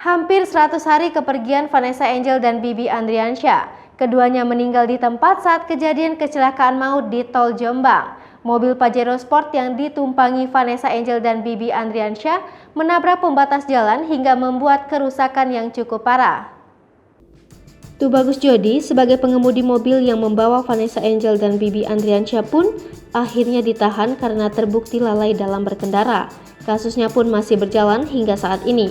Hampir 100 hari kepergian Vanessa Angel dan Bibi Andriansyah. Keduanya meninggal di tempat saat kejadian kecelakaan maut di Tol Jombang. Mobil Pajero Sport yang ditumpangi Vanessa Angel dan Bibi Andriansyah menabrak pembatas jalan hingga membuat kerusakan yang cukup parah. Tubagus Jody sebagai pengemudi mobil yang membawa Vanessa Angel dan Bibi Andriansyah pun akhirnya ditahan karena terbukti lalai dalam berkendara. Kasusnya pun masih berjalan hingga saat ini.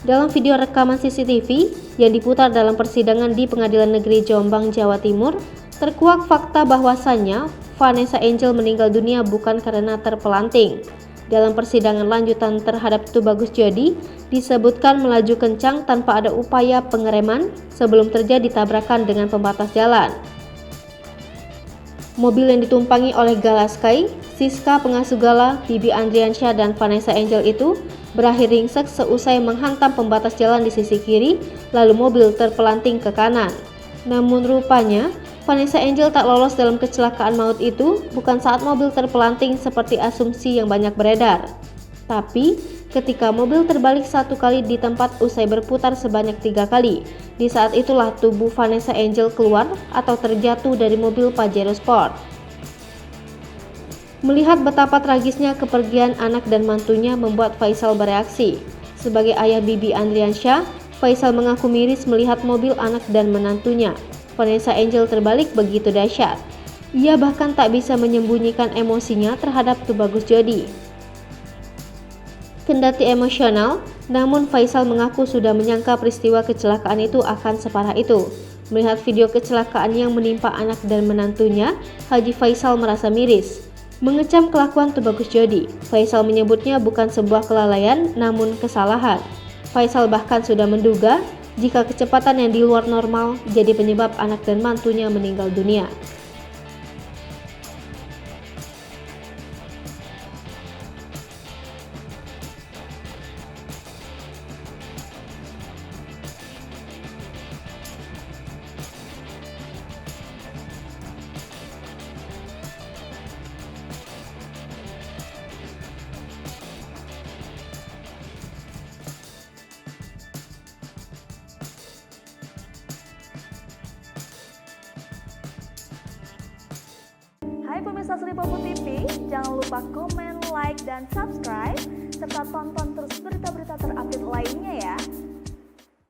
Dalam video rekaman CCTV yang diputar dalam persidangan di Pengadilan Negeri Jombang, Jawa Timur, terkuak fakta bahwasannya Vanessa Angel meninggal dunia bukan karena terpelanting. Dalam persidangan lanjutan terhadap Tubagus Jody, disebutkan melaju kencang tanpa ada upaya pengereman sebelum terjadi tabrakan dengan pembatas jalan. Mobil yang ditumpangi oleh Galaskai, Siska pengasuh Gala, Bibi Andriansyah dan Vanessa Angel itu berakhir ringsek seusai menghantam pembatas jalan di sisi kiri, lalu mobil terpelanting ke kanan. Namun rupanya, Vanessa Angel tak lolos dalam kecelakaan maut itu bukan saat mobil terpelanting seperti asumsi yang banyak beredar. Tapi, ketika mobil terbalik satu kali di tempat usai berputar sebanyak 3 kali, di saat itulah tubuh Vanessa Angel keluar atau terjatuh dari mobil Pajero Sport. Melihat betapa tragisnya kepergian anak dan mantunya membuat Faisal bereaksi. Sebagai ayah Bibi Andriansyah, Faisal mengaku miris melihat mobil anak dan menantunya. Vanessa Angel terbalik begitu dahsyat. Ia bahkan tak bisa menyembunyikan emosinya terhadap Tubagus Jody. Kendati emosional, namun Faisal mengaku sudah menyangka peristiwa kecelakaan itu akan separah itu. Melihat video kecelakaan yang menimpa anak dan menantunya, Haji Faisal merasa miris. Mengecam kelakuan Tubagus Jody, Faisal menyebutnya bukan sebuah kelalaian namun kesalahan. Faisal bahkan sudah menduga jika kecepatan yang di luar normal jadi penyebab anak dan mantunya meninggal dunia. Hai pemirsa Sri Popo TV, jangan lupa komen, like, dan subscribe, serta tonton terus berita-berita terupdate